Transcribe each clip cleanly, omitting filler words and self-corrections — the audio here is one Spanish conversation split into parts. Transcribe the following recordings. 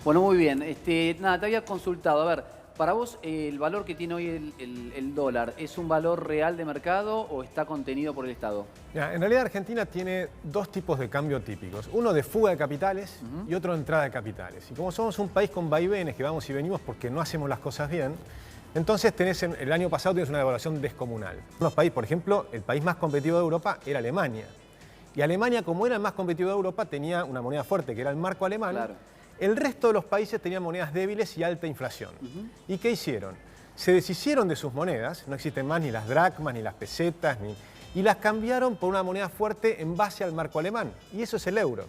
Bueno, muy bien. Nada, te había consultado. A ver, para vos, el valor que tiene hoy el dólar, ¿es un valor real de mercado o está contenido por el Estado? Mira, en realidad Argentina tiene dos tipos de cambio típicos. Uno de fuga de capitales y otro de entrada de capitales. Y como somos un país con vaivenes, que vamos y venimos porque no hacemos las cosas bien, entonces el año pasado tienes una devaluación descomunal. Los países, por ejemplo, el país más competitivo de Europa era Alemania. Y Alemania, como era el más competitivo de Europa, tenía una moneda fuerte, que era el marco alemán. Claro. El resto de los países tenían monedas débiles y alta inflación. ¿Y qué hicieron? Se deshicieron de sus monedas, no existen más ni las dracmas, ni las pesetas, y las cambiaron por una moneda fuerte en base al marco alemán. Y eso es el euro.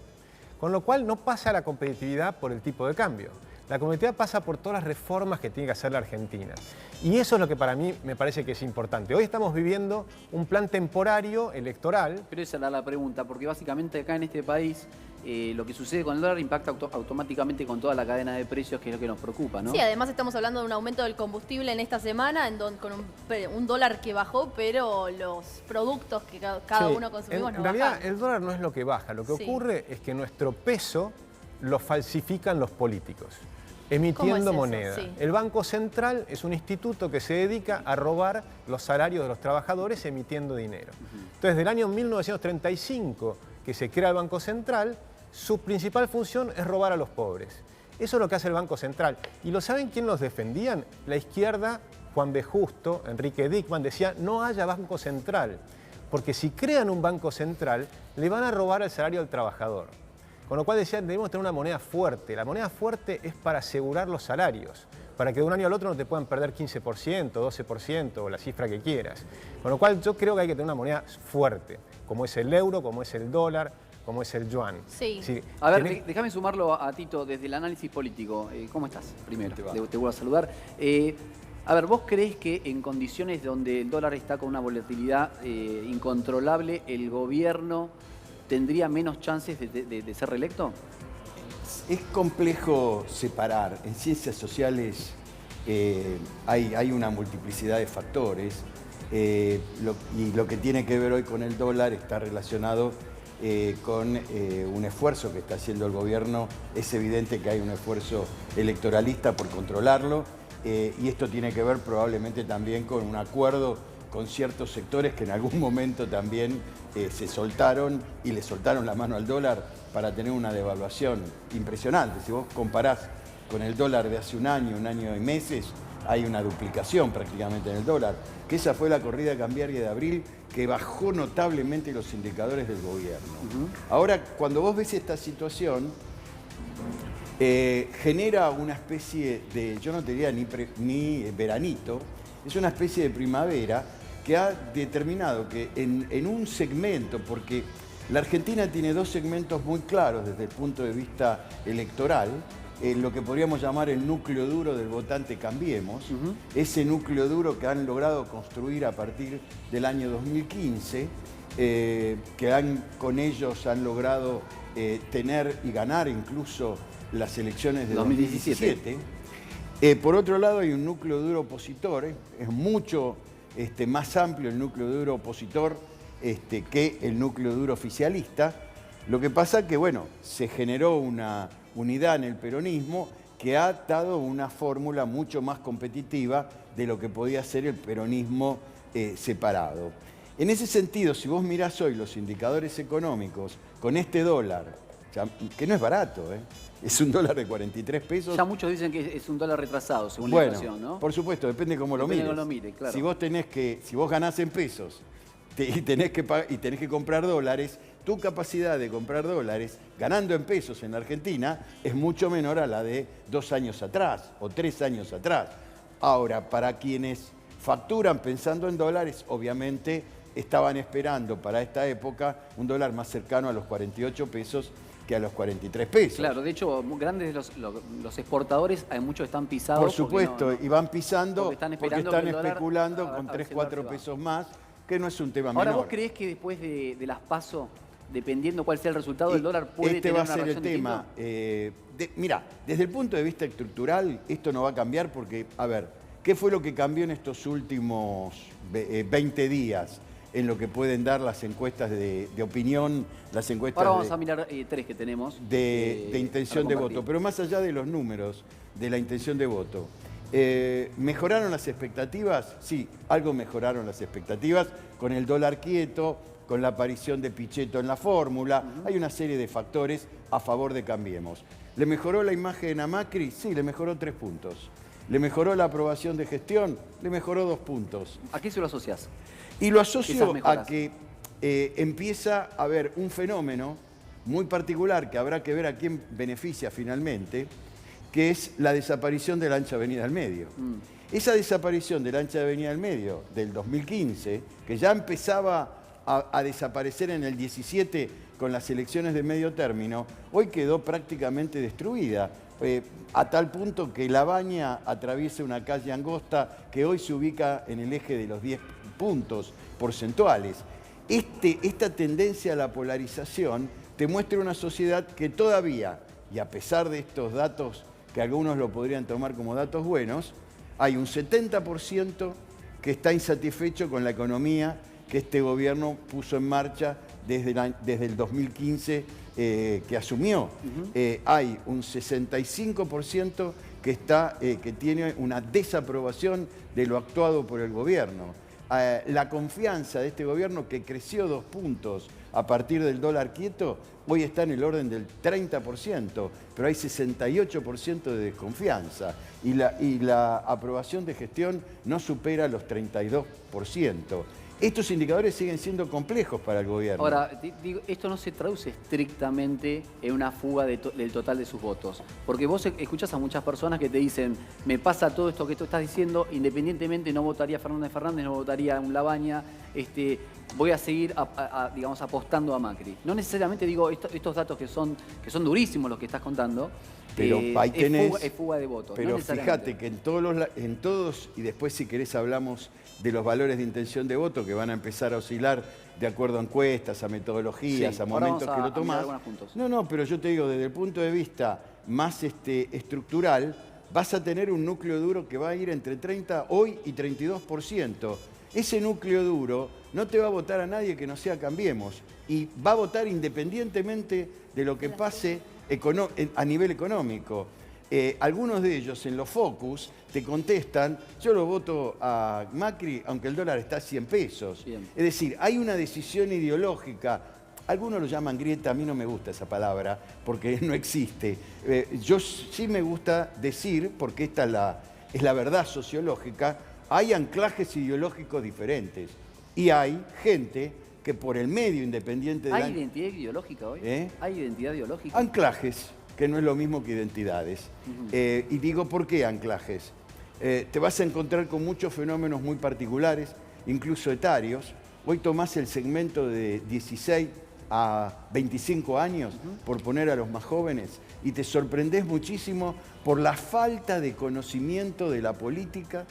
Con lo cual no pasa la competitividad por el tipo de cambio. La competitividad pasa por todas las reformas que tiene que hacer la Argentina. Y eso es lo que para mí me parece que es importante. Hoy estamos viviendo un plan temporario electoral. Pero esa era la pregunta, porque básicamente acá en este país lo que sucede con el dólar impacta automáticamente con toda la cadena de precios, que es lo que nos preocupa, ¿no? Sí, además estamos hablando de un aumento del combustible en esta semana, con un dólar que bajó, pero los productos que cada uno consumimos no En realidad bajan. el dólar no es lo que baja, lo que ocurre es que nuestro peso lo falsifican los políticos, emitiendo moneda. Sí. El Banco Central es un instituto que se dedica a robar los salarios de los trabajadores emitiendo dinero. Entonces, del año 1935 que se crea el Banco Central, su principal función es robar a los pobres. Eso es lo que hace el Banco Central. ¿Y lo saben quién los defendían? La izquierda, Juan B. Justo, Enrique Dickmann, decía no haya Banco Central, porque si crean un Banco Central, le van a robar el salario al trabajador. Con lo cual decían, debemos tener una moneda fuerte. La moneda fuerte es para asegurar los salarios, para que de un año al otro no te puedan perder 15%, 12% o la cifra que quieras. Con lo cual yo creo que hay que tener una moneda fuerte, como es el euro, como es el dólar, como es el yuan. Sí. A ver, déjame sumarlo a Tito desde el análisis político. ¿Cómo estás? Primero, te vuelvo a saludar. A ver, ¿vos creés que en condiciones donde el dólar está con una volatilidad incontrolable, el gobierno tendría menos chances de ser reelecto? Es complejo separar. En ciencias sociales hay una multiplicidad de factores y lo que tiene que ver hoy con el dólar está relacionado con un esfuerzo que está haciendo el gobierno. Es evidente que hay un esfuerzo electoralista por controlarlo y esto tiene que ver probablemente también con un acuerdo con ciertos sectores que en algún momento también se soltaron y le soltaron la mano al dólar para tener una devaluación impresionante. Si vos comparás con el dólar de hace un año y meses, hay una duplicación prácticamente en el dólar, que esa fue la corrida cambiaria de abril que bajó notablemente los indicadores del gobierno. Ahora, cuando vos ves esta situación, genera una especie de, yo no te diría ni veranito, es una especie de primavera que ha determinado que en un segmento, porque la Argentina tiene dos segmentos muy claros desde el punto de vista electoral, lo que podríamos llamar el núcleo duro del votante Cambiemos, ese núcleo duro que han logrado construir a partir del año 2015, con ellos han logrado tener y ganar incluso las elecciones de 2017. Por otro lado hay un núcleo duro opositor, es mucho más amplio el núcleo duro opositor que el núcleo duro oficialista. Lo que pasa que, bueno, se generó una unidad en el peronismo que ha dado una fórmula mucho más competitiva de lo que podía ser el peronismo separado. En ese sentido, si vos mirás hoy los indicadores económicos con este dólar, que no es barato, es un dólar de 43 pesos. Ya muchos dicen que es un dólar retrasado, según la inflación, ¿no? Por supuesto, depende cómo lo mires. Claro. Si vos ganás en pesos y tenés que comprar dólares, tu capacidad de comprar dólares ganando en pesos en la Argentina es mucho menor a la de 2 años atrás o 3 años atrás. Ahora, para quienes facturan pensando en dólares, obviamente estaban esperando para esta época un dólar más cercano a los 48 pesos que a los 43 pesos. Claro, de hecho, grandes los exportadores, hay muchos están pisados. Por supuesto, y van pisando porque están especulando con 3, 4 pesos más, que no es un tema menor. Ahora, ¿vos creés que después de las PASO, dependiendo cuál sea el resultado, el dólar puede tener una reacción distinta? Mirá, desde el punto de vista estructural, esto no va a cambiar porque, a ver, ¿qué fue lo que cambió en estos últimos 20 días? en lo que pueden dar las encuestas de opinión, las encuestas Ahora vamos a mirar 3 que tenemos. de intención de voto. Pero más allá de los números de la intención de voto, ¿mejoraron las expectativas? Sí, algo mejoraron las expectativas con el dólar quieto, con la aparición de Pichetto en la fórmula. Hay una serie de factores a favor de Cambiemos. ¿Le mejoró la imagen a Macri? Sí, le mejoró 3 puntos. ¿Le mejoró la aprobación de gestión? Le mejoró 2 puntos. ¿A qué se lo asocias? Y lo asocio a que empieza a haber un fenómeno muy particular que habrá que ver a quién beneficia finalmente, que es la desaparición de la ancha avenida del medio. Esa desaparición de la ancha avenida del medio del 2015, que ya empezaba a desaparecer en el 17 con las elecciones de medio término, hoy quedó prácticamente destruida, a tal punto que La Baña atraviesa una calle angosta que hoy se ubica en el eje de los 10 puntos porcentuales. Esta tendencia a la polarización te muestra una sociedad que todavía, y a pesar de estos datos que algunos lo podrían tomar como datos buenos, hay un 70% que está insatisfecho con la economía que este gobierno puso en marcha desde el 2015 que asumió. Hay un 65% que tiene una desaprobación de lo actuado por el gobierno. La confianza de este gobierno, que creció 2 puntos a partir del dólar quieto, hoy está en el orden del 30%, pero hay 68% de desconfianza y la aprobación de gestión no supera los 32%. Estos indicadores siguen siendo complejos para el gobierno. Ahora, digo, esto no se traduce estrictamente en una fuga del total de sus votos. Porque vos escuchás a muchas personas que te dicen, me pasa todo esto que tú estás diciendo, independientemente no votaría a Fernández Fernández, no votaría a un Labaña, voy a seguir, digamos, apostando a Macri. No necesariamente digo estos datos que son durísimos los que estás contando, pero ahí tenés, es fuga de votos. Pero no fíjate que en todos, y después si querés hablamos de los valores de intención de voto que van a empezar a oscilar de acuerdo a encuestas, a metodologías, sí, a momentos que lo tomás. No, pero yo te digo, desde el punto de vista más estructural, vas a tener un núcleo duro que va a ir entre 30 hoy y 32%. Ese núcleo duro no te va a votar a nadie que no sea Cambiemos y va a votar independientemente de lo que pase a nivel económico. Algunos de ellos en los focus te contestan, yo lo voto a Macri aunque el dólar está a 100 pesos. Bien. Es decir, hay una decisión ideológica. Algunos lo llaman grieta, a mí no me gusta esa palabra porque no existe. Yo sí me gusta decir, porque esta es la verdad sociológica, hay anclajes ideológicos diferentes y hay gente que por el medio independiente de ¿Hay identidad ideológica hoy? ¿Hay identidad ideológica? Anclajes, que no es lo mismo que identidades. Y digo, ¿por qué anclajes? Te vas a encontrar con muchos fenómenos muy particulares, incluso etarios. Hoy tomás el segmento de 16 a 25 años, por poner a los más jóvenes, y te sorprendés muchísimo por la falta de conocimiento de la política,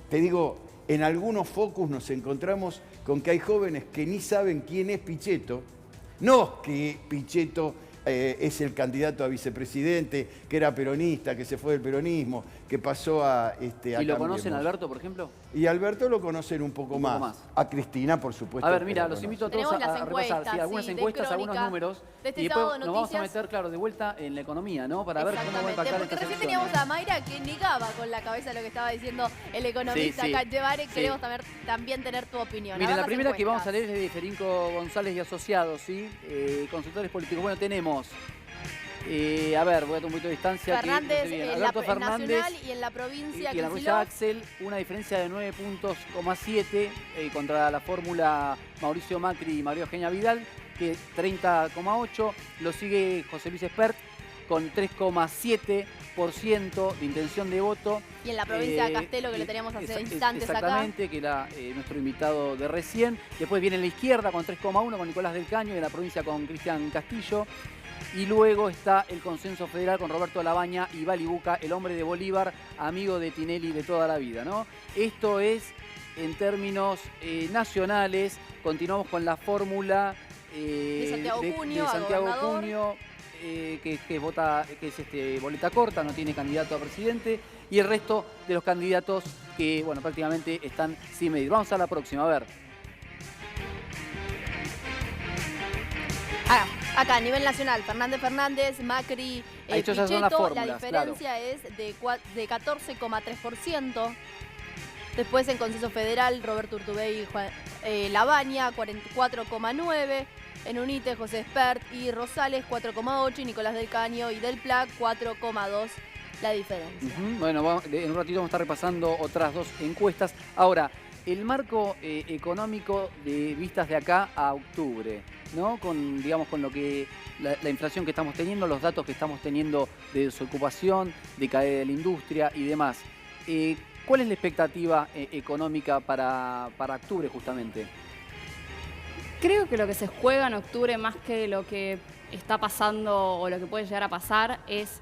te digo, en algunos focus nos encontramos con que hay jóvenes que ni saben quién es Pichetto, no que Pichetto es el candidato a vicepresidente, que era peronista, que se fue del peronismo, que pasó a ¿Y lo conocen a Alberto, por ejemplo? Y a Alberto lo conocen un poco más. A Cristina, por supuesto. A ver, mira, los invito a todos a repasar algunas encuestas, algunos números. Y después nos vamos a meter, claro, de vuelta en la economía, ¿no? Para ver cómo va a impactar porque esta recién teníamos a Mayra que negaba con la cabeza lo que estaba diciendo el economista Cachevare. Queremos también tener tu opinión. Mira, la primera que vamos a leer es de Federico González y Asociados, ¿sí? Consultores políticos. Bueno, tenemos... a ver, voy a tomar un poquito de distancia. Fernández, Alberto Fernández nacional y en la provincia. Y en la provincia Axel, una diferencia de 9,7 puntos contra la fórmula Mauricio Macri y María Eugenia Vidal, que 30,8. Lo sigue José Luis Espert con 3,7% de intención de voto. Y en la provincia de Castelo, que lo teníamos hace instantes exactamente, que era nuestro invitado de recién. Después viene en la izquierda con 3,1 con Nicolás del Caño, y en la provincia con Cristian Castillo. Y luego está el consenso federal con Roberto Labaña y Balibuca, el hombre de Bolívar, amigo de Tinelli de toda la vida, ¿no? Esto es en términos nacionales. Continuamos con la fórmula de Santiago Cunio, que es boleta corta, no tiene candidato a presidente, y el resto de los candidatos que, bueno, prácticamente están sin medir. Vamos a la próxima, a ver. Acá, a nivel nacional, Fernández, Macri, Estos ya son las Pichetto, fórmulas, la diferencia es de 14,3%. Después en Consenso Federal, Roberto Urtubey y Lavagna, 44,9%. En UNITE, José Espert y Rosales, 4,8%. Y Nicolás del Caño y Del Pla, 4,2%. La diferencia. Bueno, en un ratito vamos a estar repasando otras dos encuestas. Ahora, el marco económico de vistas de acá a octubre, ¿no? Con, digamos, con lo que la inflación que estamos teniendo, los datos que estamos teniendo de desocupación, de caída de la industria y demás. ¿Cuál es la expectativa económica para octubre justamente? Creo que lo que se juega en octubre, más que lo que está pasando o lo que puede llegar a pasar, es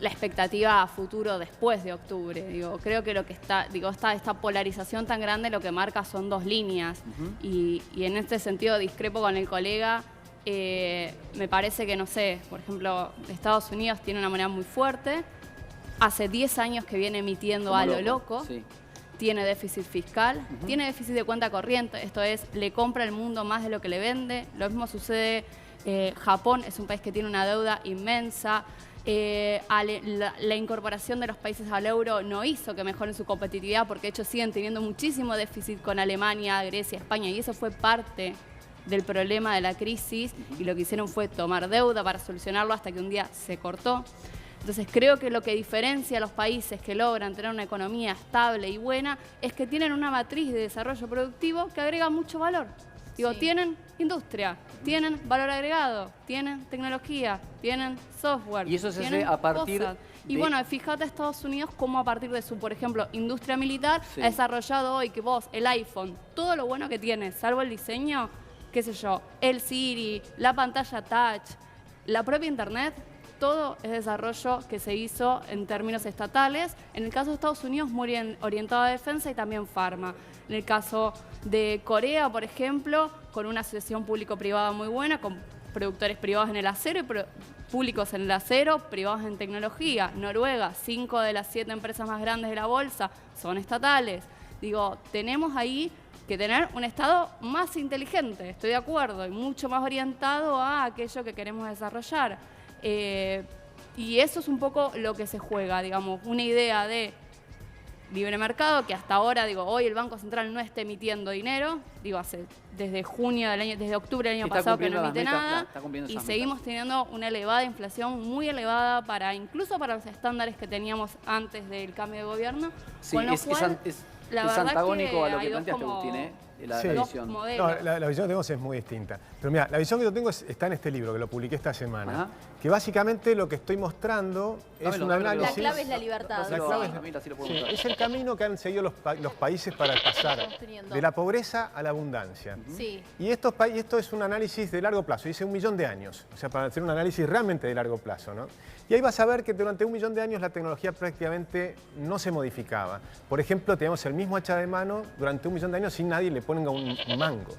la expectativa a futuro después de octubre. Creo que lo que está, esta polarización tan grande lo que marca son dos líneas. Y en este sentido discrepo con el colega. Me parece que, no sé, por ejemplo, Estados Unidos tiene una moneda muy fuerte. Hace 10 años que viene emitiendo a lo loco. Sí. Tiene déficit fiscal, tiene déficit de cuenta corriente, esto es, le compra al mundo más de lo que le vende. Lo mismo sucede, Japón es un país que tiene una deuda inmensa. La incorporación de los países al euro no hizo que mejoren su competitividad, porque de hecho siguen teniendo muchísimo déficit con Alemania, Grecia, España, y eso fue parte del problema de la crisis, y lo que hicieron fue tomar deuda para solucionarlo hasta que un día se cortó. Entonces creo que lo que diferencia a los países que logran tener una economía estable y buena es que tienen una matriz de desarrollo productivo que agrega mucho valor. Tienen industria, tienen valor agregado, tienen tecnología, tienen software. Y eso se hace a partir cosas. Y bueno, fíjate Estados Unidos cómo a partir de su, por ejemplo, industria militar, ha desarrollado hoy que vos, el iPhone, todo lo bueno que tiene, salvo el diseño, qué sé yo, el Siri, la pantalla touch, la propia Internet, todo es desarrollo que se hizo en términos estatales. En el caso de Estados Unidos, muy orientado a defensa y también farma. En el caso de Corea, por ejemplo, con una asociación público-privada muy buena, con productores privados en el acero y públicos en el acero, privados en tecnología. Noruega, 5 de las 7 empresas más grandes de la bolsa son estatales. Tenemos ahí que tener un Estado más inteligente, estoy de acuerdo, y mucho más orientado a aquello que queremos desarrollar. Y eso es un poco lo que se juega, una idea de libre mercado que hasta ahora, hoy el Banco Central no está emitiendo dinero, desde octubre del año pasado que no emite nada, y seguimos teniendo una elevada inflación, muy elevada incluso para los estándares que teníamos antes del cambio de gobierno. Sí, es antagónico a lo que planteaste, Agustín, la visión. No, la visión que tenemos es muy distinta. Pero mira, la visión que yo tengo está en este libro, que lo publiqué esta semana. Que básicamente lo que estoy mostrando es un análisis... La clave es la libertad. Es el camino que han seguido los países para pasar de la pobreza a la abundancia. Y esto es un análisis de largo plazo, dice 1 millón de años. O sea, para hacer un análisis realmente de largo plazo, ¿no? Y ahí vas a ver que durante 1 millón de años la tecnología prácticamente no se modificaba. Por ejemplo, tenemos el mismo hacha de mano durante 1 millón de años sin nadie le ponga un mango.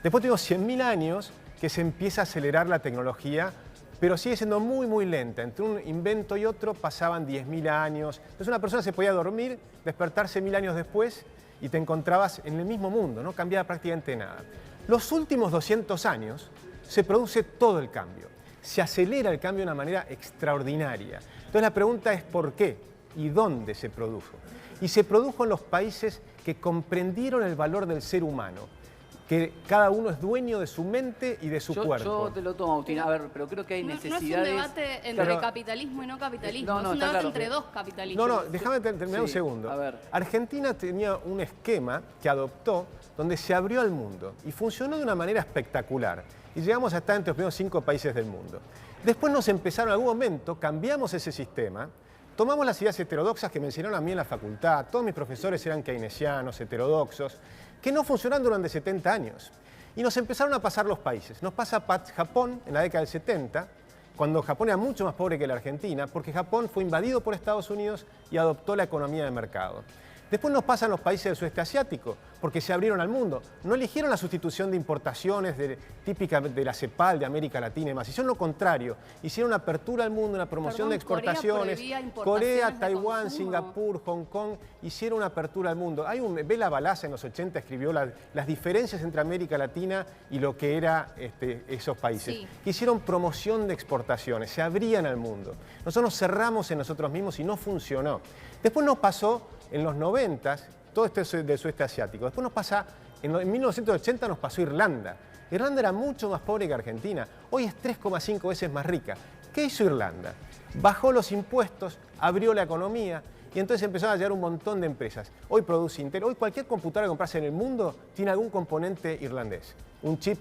Después tenemos 100.000 años que se empieza a acelerar la tecnología, pero sigue siendo muy, muy lenta. Entre un invento y otro pasaban 10.000 años. Entonces una persona se podía dormir, despertarse 1000 años después y te encontrabas en el mismo mundo, no cambiaba prácticamente nada. Los últimos 200 años se produce todo el cambio. Se acelera el cambio de una manera extraordinaria. Entonces la pregunta es ¿por qué? ¿Y dónde se produjo? Y se produjo en los países que comprendieron el valor del ser humano, que cada uno es dueño de su mente y de su cuerpo. Yo te lo tomo, Agustín. A ver, pero creo que hay necesidades... No es un debate entre capitalismo y no capitalismo, es un debate entre dos capitalismos. No, déjame terminar un segundo. A ver. Argentina tenía un esquema que adoptó donde se abrió al mundo y funcionó de una manera espectacular. Y llegamos a estar entre los primeros 5 países del mundo. Después nos empezaron, en algún momento, cambiamos ese sistema, tomamos las ideas heterodoxas que me enseñaron a mí en la facultad, todos mis profesores eran keynesianos, heterodoxos, que no funcionaron durante 70 años. Y nos empezaron a pasar los países. Nos pasa Japón en la década del 70, cuando Japón era mucho más pobre que la Argentina, porque Japón fue invadido por Estados Unidos y adoptó la economía de mercado. Después nos pasan los países del sudeste asiático, porque se abrieron al mundo. No eligieron la sustitución de importaciones típica de la CEPAL, de América Latina y demás. Hicieron lo contrario. Hicieron una apertura al mundo, una promoción de exportaciones. Corea, Taiwán, Singapur, Hong Kong, hicieron una apertura al mundo. Bela Balazs en los 80 escribió las diferencias entre América Latina y lo que eran esos países. Sí. Hicieron promoción de exportaciones, se abrían al mundo. Nosotros nos cerramos en nosotros mismos y no funcionó. Después nos pasó en los 90, todo esto es del sudeste asiático. Después nos pasa, en 1980 nos pasó Irlanda. Irlanda era mucho más pobre que Argentina. Hoy es 3,5 veces más rica. ¿Qué hizo Irlanda? Bajó los impuestos, abrió la economía y entonces empezaron a llegar un montón de empresas. Hoy produce Intel. Hoy cualquier computadora que compras en el mundo tiene algún componente irlandés. Un chip